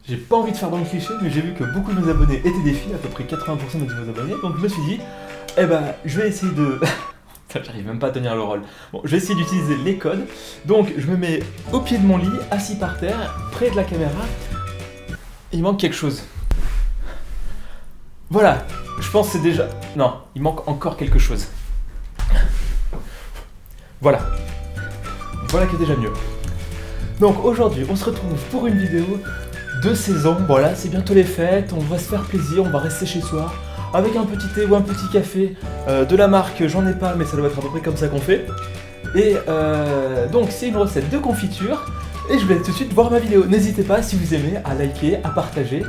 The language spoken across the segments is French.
J'ai pas envie de faire dans le cliché, mais j'ai vu que beaucoup de mes abonnés étaient des filles, à peu près 80% de mes abonnés, donc je me suis dit, eh ben, je vais essayer de... J'arrive même pas à tenir le rôle. Bon, je vais essayer d'utiliser les codes. Donc, je me mets au pied de mon lit, assis par terre, près de la caméra. Il manque quelque chose. Voilà, je pense que c'est déjà... Non, il manque encore quelque chose. Voilà. Voilà qui est déjà mieux. Donc aujourd'hui, on se retrouve pour une vidéo de saison. Voilà, c'est bientôt les fêtes, on va se faire plaisir, on va rester chez soi avec un petit thé ou un petit café de la marque, j'en ai pas, mais ça doit être à peu près comme ça qu'on fait. Et donc c'est une recette de confiture et je vais tout de suite voir ma vidéo. N'hésitez pas, si vous aimez, à liker, à partager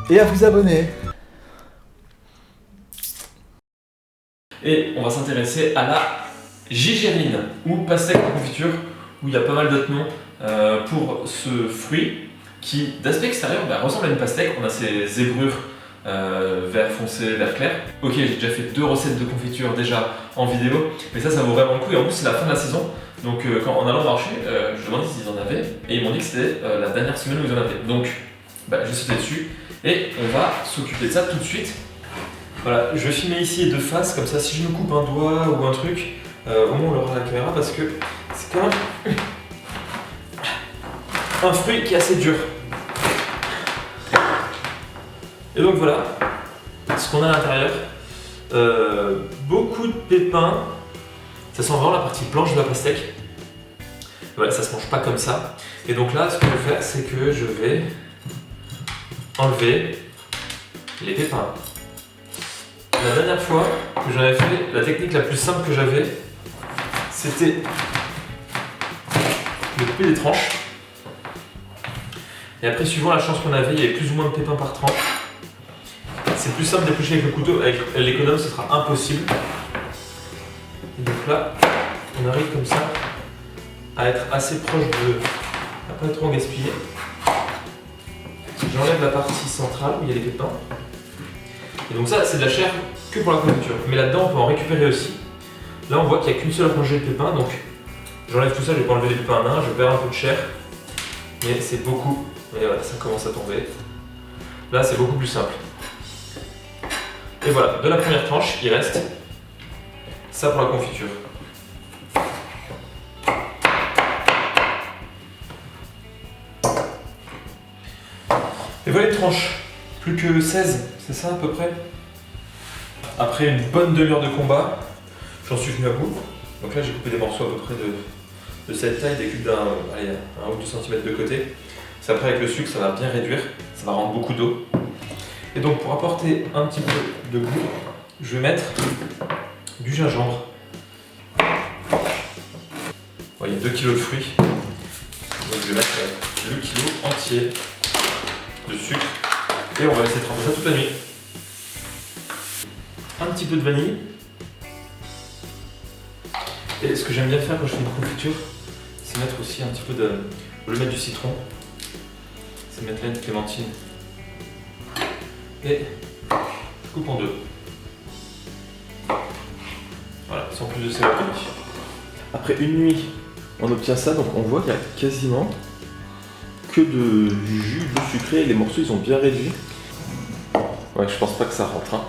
et à vous abonner. Et on va s'intéresser à la gigérine ou pastèque en confiture, où il y a pas mal d'autres noms pour ce fruit qui, d'aspect extérieur, ressemble à une pastèque. On a ces zébrures vert foncé, vert clair. Ok, j'ai déjà fait 2 recettes de confiture déjà en vidéo, mais ça vaut vraiment le coup. Et en plus, c'est la fin de la saison. Donc, en allant marcher, je demandais s'ils en avaient, et ils m'ont dit que c'était la dernière semaine où ils en avaient. Donc, j'ai sauté dessus, et on va s'occuper de ça tout de suite. Voilà, je vais filmer ici de face, comme ça, si je me coupe un doigt ou un truc, au moins on l'aura à la caméra, parce que c'est quand même un fruit qui est assez dur. Et donc voilà ce qu'on a à l'intérieur. Beaucoup de pépins. Ça sent vraiment la partie blanche de la pastèque. Voilà, ça se mange pas comme ça. Et donc là, ce que je vais faire, c'est que je vais enlever les pépins. La dernière fois que j'en avais fait, la technique la plus simple que j'avais, c'était de couper des tranches. Et après, suivant la chance qu'on avait, il y avait plus ou moins de pépins par tranche. C'est plus simple d'éplucher avec le couteau, avec l'économe ce sera impossible. Et donc là, on arrive comme ça à être assez proche de... à pas trop en gaspiller. J'enlève la partie centrale où il y a les pépins. Et donc ça, c'est de la chair que pour la confiture. Mais là-dedans, on peut en récupérer aussi. Là, on voit qu'il n'y a qu'une seule rangée de pépins, donc j'enlève tout ça, je vais pas enlever les pépins un à un, je perds un peu de chair. Mais c'est beaucoup... Et voilà, ça commence à tomber. Là, c'est beaucoup plus simple. Et voilà, de la première tranche, il reste ça pour la confiture. Et voilà une tranche. Plus que 16, c'est ça à peu près. Après une bonne demi-heure de combat, j'en suis venu à bout. Donc là, j'ai coupé des morceaux à peu près de cette taille, des cubes d'un 1 ou 2 cm de côté. C'est après avec le sucre, ça va bien réduire, ça va rendre beaucoup d'eau. Et donc pour apporter un petit peu de goût, je vais mettre du gingembre. Bon, il y a 2 kg de fruits. Donc je vais mettre le kilo entier de sucre. Et on va laisser tremper ça toute la nuit. Un petit peu de vanille. Et ce que j'aime bien faire quand je fais une confiture, c'est mettre aussi un petit peu de... Au lieu de mettre du citron, c'est mettre là une clémentine. Et je coupe en 2. Voilà, sans plus de céréales. Après une nuit, on obtient ça, donc on voit qu'il y a quasiment que du jus de sucré. Les morceaux, ils ont bien réduit. Ouais, je pense pas que ça rentre. Hein.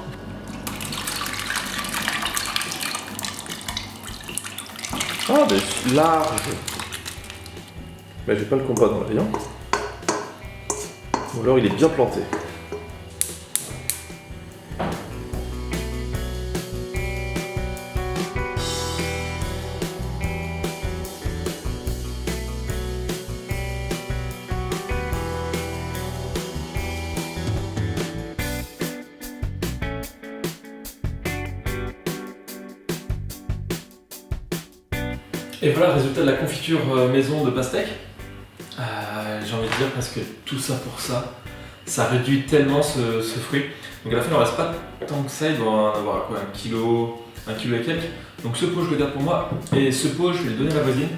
Ah, mais large. Mais j'ai pas le compas dans l'œil. Hein. Ou alors il est bien planté. Et voilà le résultat de la confiture maison de pastèque. J'ai envie de dire parce que tout ça pour ça, ça réduit tellement ce fruit. Donc à la fin il n'en reste pas tant que ça, il doit en avoir quoi, 1 kilo et quelques. Donc ce pot je le garde pour moi et ce pot je vais le donner à la voisine.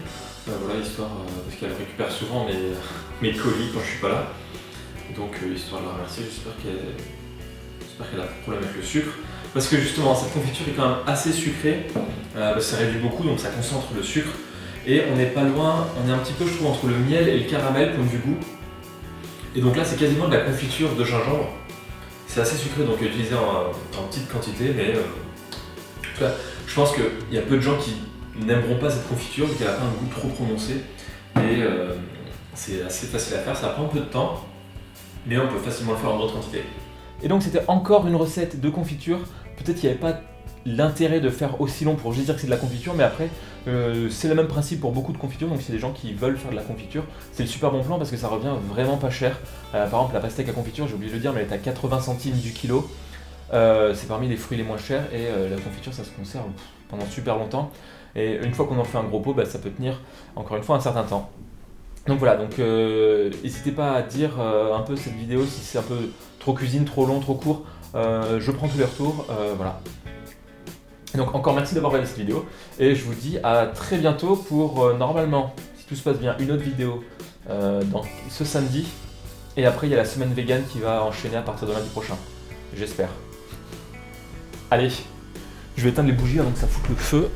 Voilà, histoire, parce qu'elle récupère souvent mes colis quand je suis pas là. Donc histoire de la remercier, j'espère qu'elle a pas de problème avec le sucre. Parce que justement cette confiture est quand même assez sucrée, ça réduit beaucoup donc ça concentre le sucre. Et on n'est pas loin, on est un petit peu je trouve entre le miel et le caramel point de vue goût. Et donc là c'est quasiment de la confiture de gingembre. C'est assez sucré donc utilisé en petite quantité, mais en tout cas, je pense qu'il y a peu de gens qui n'aimeront pas cette confiture vu qu'elle n'a pas un goût trop prononcé. Et c'est assez facile à faire, ça prend un peu de temps, mais on peut facilement le faire en grande quantité. Et donc c'était encore une recette de confiture. Peut-être qu'il n'y avait pas l'intérêt de faire aussi long pour juste dire que c'est de la confiture, mais après c'est le même principe pour beaucoup de confitures, donc c'est des gens qui veulent faire de la confiture, c'est le super bon plan parce que ça revient vraiment pas cher. Par exemple la pastèque à confiture, j'ai oublié de le dire, mais elle est à 80 centimes du kilo. C'est parmi les fruits les moins chers et la confiture ça se conserve pendant super longtemps. Et une fois qu'on en fait un gros pot, ça peut tenir encore une fois un certain temps. Donc voilà, donc n'hésitez pas à dire un peu cette vidéo si c'est un peu trop cuisine, trop long, trop court. Je prends tous les retours, voilà. Donc encore merci d'avoir regardé cette vidéo et je vous dis à très bientôt pour normalement, si tout se passe bien, une autre vidéo dans ce samedi. Et après il y a la semaine vegan qui va enchaîner à partir de lundi prochain, j'espère. Allez, je vais éteindre les bougies avant que ça foute le feu.